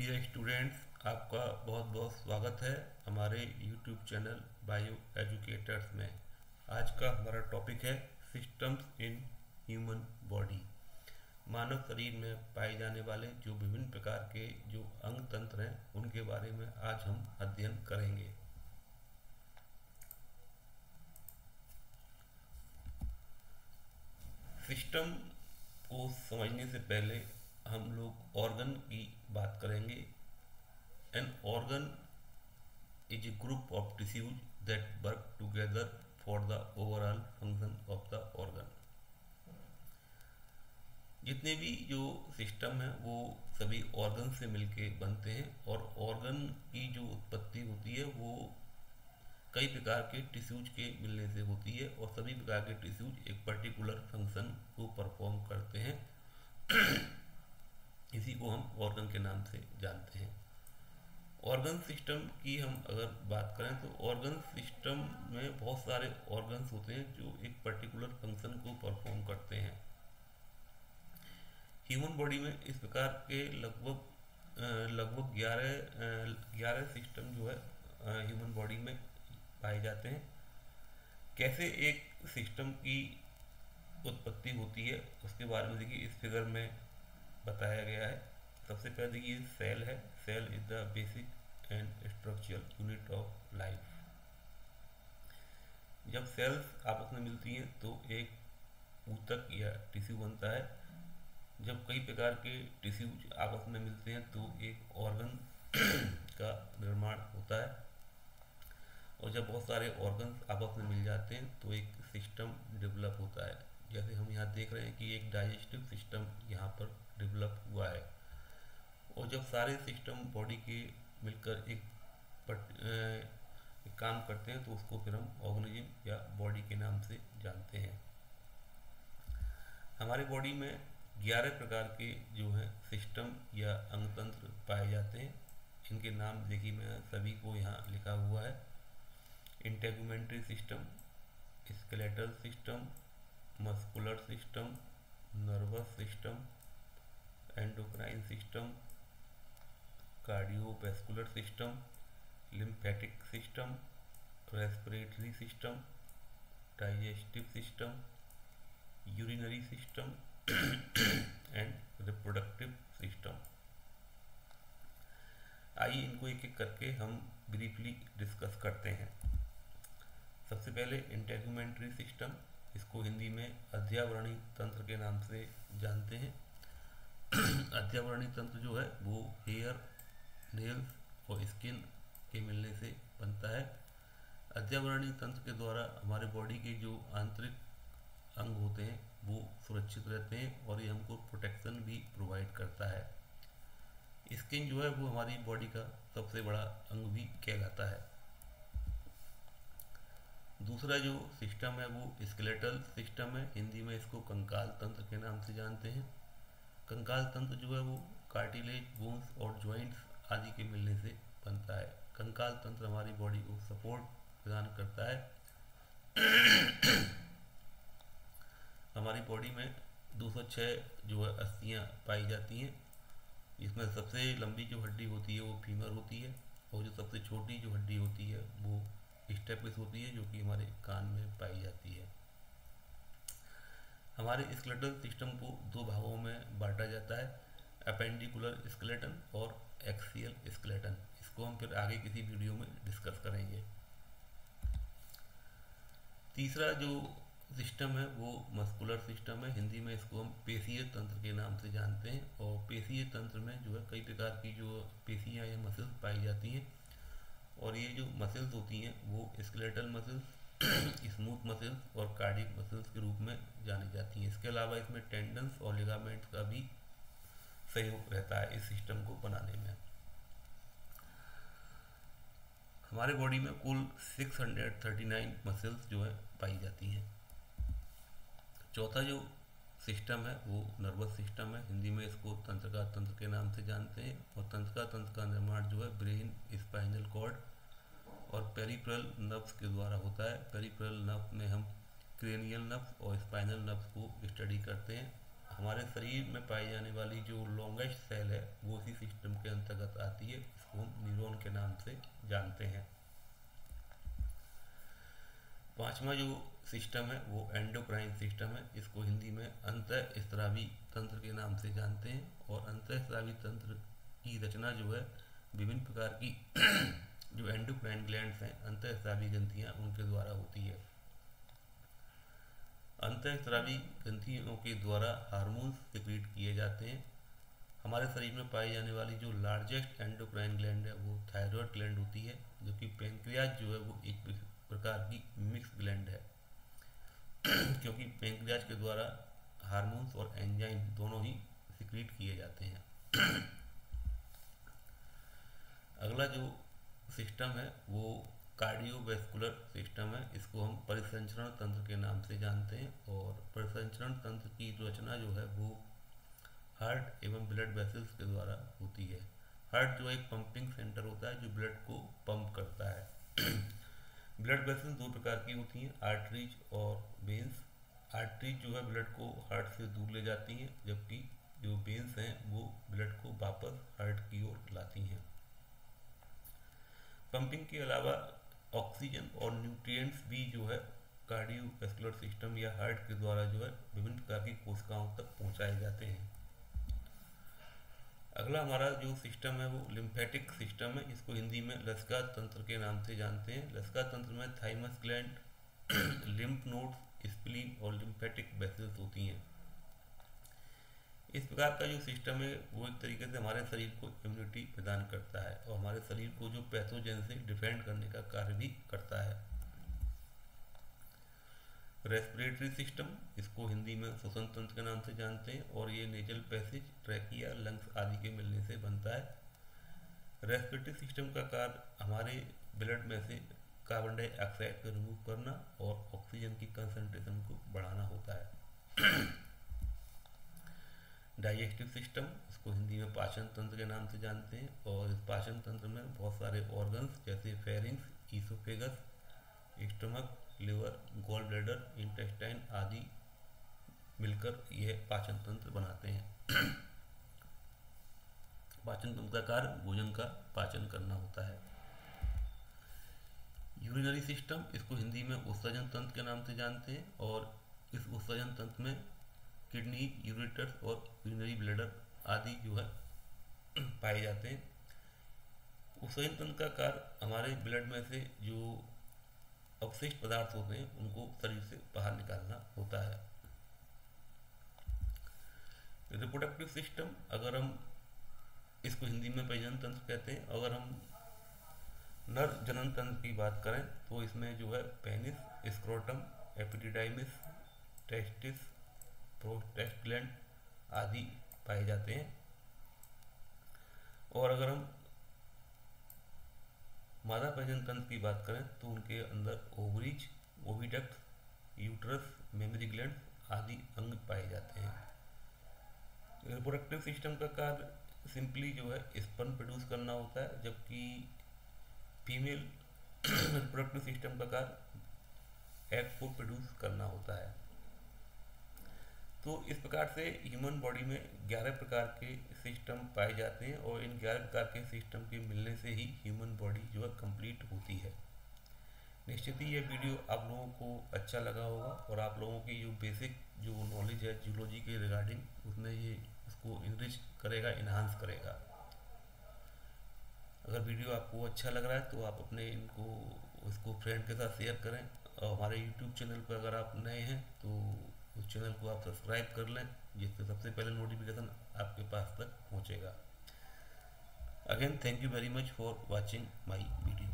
Dear students, आपका बहुत बहुत स्वागत है हमारे यूट्यूब चैनल बायो एजुकेटर्स में। आज का हमारा टॉपिक है सिस्टम्स इन ह्यूमन बॉडी। मानव शरीर में पाए जाने वाले जो विभिन्न प्रकार के जो अंग तंत्र हैं उनके बारे में आज हम अध्ययन करेंगे। सिस्टम को समझने से पहले हम लोग ऑर्गन की बात करेंगे। An organ is a group of tissues that work together for the overall function of the organ. जितने भी जो सिस्टम है वो सभी ऑर्गन से मिलके बनते हैं और ऑर्गन की जो उत्पत्ति होती है वो कई प्रकार के टिश्यूज के मिलने से होती है और सभी प्रकार के टिश्यूज एक पर्टिकुलर फंक्शन को परफॉर्म करते हैं। इसी को हम ऑर्गन के नाम से जानते हैं। ऑर्गन सिस्टम की हम अगर बात करें तो ऑर्गन सिस्टम में बहुत सारे ऑर्गन्स होते हैं जो एक पर्टिकुलर फंक्शन को परफॉर्म करते हैं। ह्यूमन बॉडी में इस प्रकार के लगभग 11 सिस्टम जो है ह्यूमन बॉडी में पाए जाते हैं। कैसे एक सिस्टम की उत्पत्ति होती है उसके बारे में देखिए इस फिगर में बताया गया है। सबसे पहले देखिए सेल है। Cell is the basic and structural unit of life. जब सेल्स आपस में मिलती हैं तो एक ऊतक या टिश्यू बनता है। जब कई प्रकार के टिश्यूज आपस में मिलते हैं तो एक ऑर्गन का निर्माण होता है और जब बहुत सारे ऑर्गन्स आपस में मिल जाते हैं तो एक सिस्टम डेवलप होता है। जैसे हम यहाँ देख रहे हैं कि एक डाइजेस्टिव सिस्टम यहाँ पर डेवलप हुआ है और जब सारे सिस्टम बॉडी के मिलकर एक काम करते हैं तो उसको फिर हम ऑर्गेनिज्म या बॉडी के नाम से जानते हैं। हमारे बॉडी में 11 प्रकार के जो हैं सिस्टम या अंगतंत्र पाए जाते हैं। इनके नाम देखिए मैं सभी को यहाँ लिखा हुआ है। Integumentary system, skeletal system, muscular system, nervous system, endocrine system, cardiovascular system, lymphatic system, respiratory system, digestive system, urinary system and reproductive system. आइए इनको एक एक करके हम ब्रीफली डिस्कस करते हैं। सबसे पहले इंटेगुमेंट्री सिस्टम, इसको हिंदी में अध्यावरणी तंत्र के नाम से जानते हैं। अध्यावरणी तंत्र जो है वो हेयर, नेल्स और स्किन के मिलने से बनता है। अध्यावरणी तंत्र के द्वारा हमारे बॉडी के जो आंतरिक अंग होते हैं वो सुरक्षित रहते हैं और ये हमको प्रोटेक्शन भी प्रोवाइड करता है। स्किन जो है वो हमारी बॉडी का सबसे बड़ा अंग भी कहलाता है। दूसरा जो सिस्टम है वो स्केलेटल सिस्टम है। हिंदी में इसको कंकाल तंत्र के नाम से जानते हैं। कंकाल तंत्र जो है वो कार्टिलेज, बोन्स और जॉइंट्स आदि के मिलने से बनता है। कंकाल तंत्र हमारी बॉडी को सपोर्ट प्रदान करता है। हमारी बॉडी में 206 जो है अस्थियाँ पाई जाती हैं। इसमें सबसे लंबी जो हड्डी होती है वो फीमर होती है और जो सबसे छोटी जो हड्डी होती है वो स्टेपिस होती है जो कि हमारे कान में पाई जाती है। हमारे स्केलेटल सिस्टम को दो भागों में बांटा जाता है, अपेंडिकुलर स्केलेटन और एक्सियल स्केलेटन। इसको हम फिर आगे किसी वीडियो में डिस्कस करेंगे। तीसरा जो सिस्टम है वो मस्कुलर सिस्टम है। हिंदी में इसको हम पेशीय तंत्र के नाम से जानते हैं और पेशीय तंत्र में जो है कई प्रकार की जो पेशियाँ या मसल्स पाई जाती हैं और ये जो मसल्स होती हैं वो स्केलेटल मसल्स, स्मूथ मसल्स और कार्डियक मसल्स के रूप में जानी जाती हैं। इसके अलावा इसमें टेंडन्स और लिगामेंट्स का भी सहयोग रहता है इस सिस्टम को बनाने में। हमारे बॉडी में कुल 639 मसल्स जो है पाई जाती हैं। चौथा जो सिस्टम है वो नर्वस सिस्टम है। हिंदी में इसको तंत्रिका तंत्र के नाम से जानते हैं और तंत्रिका तंत्र का निर्माण जो है ब्रेन, स्पाइनल कॉर्ड और पेरिफेरल नर्व्स के द्वारा होता है। पेरिफेरल नर्व में हम क्रेनियल नर्व्स और स्पाइनल नर्व्स को स्टडी करते हैं। हमारे शरीर में पाई जाने वाली जो लॉन्गेस्ट सेल है वो इसी सिस्टम के अंतर्गत आती है। इसको हम न्यूरॉन के नाम से जानते हैं। पांचवा जो सिस्टम है वो एंडोक्राइन सिस्टम है। इसको हिंदी में अंतःस्रावी तंत्र के नाम से जानते हैं। और अंतःस्रावी तंत्र की रचना जो है विभिन्न प्रकार की जो एंडोक्राइन ग्लैंड्स हैं, अंतःस्रावी ग्रंथियां, उनके द्वारा होती है। अंतःस्रावी ग्रंथियों के द्वारा हार्मोन्स सिक्रीट किए जाते हैं। हमारे शरीर में पाई जाने वाली जो लार्जेस्ट एंडोक्राइन ग्लैंड है वो थायराइड ग्लैंड होती है, जो कि पैंक्रियाज जो है वो एक प्रकार की मिक्स ग्लैंड है क्योंकि पैंक्रियाज के द्वारा हार्मोन्स और एंजाइम दोनों ही सिक्रीट किए जाते हैं। अगला जो सिस्टम है वो कार्डियोवैस्कुलर सिस्टम है। इसको हम परिसंचरण तंत्र के नाम से जानते हैं। और परिसंचरण तंत्र की रचना जो है वो हार्ट एवं ब्लड वेसल्स के द्वारा होती है। हार्ट जो एक पंपिंग सेंटर होता है जो ब्लड को पंप करता है। ब्लड वेसल्स दो प्रकार की होती हैं, आर्टरीज और वेन्स। आर्टरीज जो है ब्लड को हार्ट से दूर ले जाती हैं, जबकि जो वेन्स हैं वो ब्लड को वापस हार्ट की ओर लाती हैं। पंपिंग के अलावा ऑक्सीजन और न्यूट्रिएंट्स भी जो है कार्डियोवैस्कुलर सिस्टम या हार्ट के द्वारा जो है विभिन्न प्रकार की कोशिकाओं तक पहुंचाए जाते हैं। अगला हमारा जो सिस्टम है वो लिम्फेटिक सिस्टम है। इसको हिंदी में लसिका तंत्र के नाम से जानते हैं। लसिका तंत्र में thymus gland, lymph nodes, spleen और लिम्फेटिक वेसल्स होती हैं। इस प्रकार का जो सिस्टम है वो एक तरीके से हमारे शरीर को इम्यूनिटी प्रदान करता है और हमारे शरीर को जो पैथोजन से डिफेंड करने का कार्य भी करता है। रेस्पिरेटरी सिस्टम, इसको हिंदी में श्वसन तंत्र के नाम से जानते हैं और ये नेजल पैसेज, ट्रैकिया, लंग्स आदि के मिलने से बनता है। रेस्पिरेटरी सिस्टम का कार्य हमारे ब्लड में से कार्बन डाइऑक्साइड को रिमूव करना और ऑक्सीजन की कंसंट्रेशन को बढ़ाना होता है। डाइजेस्टिव सिस्टम, इसको हिंदी में पाचन तंत्र के नाम से जानते हैं और इस पाचन तंत्र में बहुत सारे ऑर्गन्स जैसे pharynx, oesophagus, stomach, liver, gall bladder, intestine आदि मिलकर यह पाचन तंत्र बनाते हैं। पाचन तंत्र का कार्य भोजन का पाचन करना होता है। यूरिनरी सिस्टम, इसको हिंदी में उत्सर्जन तंत्र के नाम से जानते हैं और इस उत्सर्जन तंत्र में किडनी, यूरेटर्स और यूरिनरी ब्लैडर आदि जो है पाए जाते हैं। उत्सर्जन तंत्र का कार्य हमारे ब्लड में से जो अवशिष्ट पदार्थ होते हैं उनको शरीर से बाहर निकालना होता है। रिप्रोडक्टिव सिस्टम, अगर हम इसको हिंदी में प्रजनन तंत्र कहते हैं। अगर हम नर जनन तंत्र की बात करें तो इसमें जो है penis, scrotum, epididymis, testis, prostate gland आदि पाए जाते हैं। और अगर हम मादा प्रजनन तंत्र की बात करें तो उनके अंदर ovaries, oviduct, uterus, mammary gland आदि अंग पाए जाते हैं। रिप्रोडक्टिव सिस्टम का कार्य सिंपली जो है स्पर्म प्रोड्यूस करना होता है, जबकि फीमेल रिप्रोडक्टिव सिस्टम का कार्य एग को प्रोड्यूस करना होता है। तो इस प्रकार से ह्यूमन बॉडी में 11 प्रकार के सिस्टम पाए जाते हैं और इन 11 प्रकार के सिस्टम के मिलने से ही ह्यूमन बॉडी जो है कंप्लीट होती है। निश्चित ही यह वीडियो आप लोगों को अच्छा लगा होगा और आप लोगों की जो बेसिक जो नॉलेज है जूलॉजी के रिगार्डिंग उसमें ये उसको इनरिच करेगा, इन्हांस करेगा। अगर वीडियो आपको अच्छा लग रहा है तो आप अपने उसको फ्रेंड के साथ शेयर करें और हमारे यूट्यूब चैनल पर अगर आप नए हैं तो उस चैनल को आप सब्सक्राइब कर लें, जिससे सबसे पहले नोटिफिकेशन आपके पास तक पहुंचेगा। Again thank you very much for watching my video.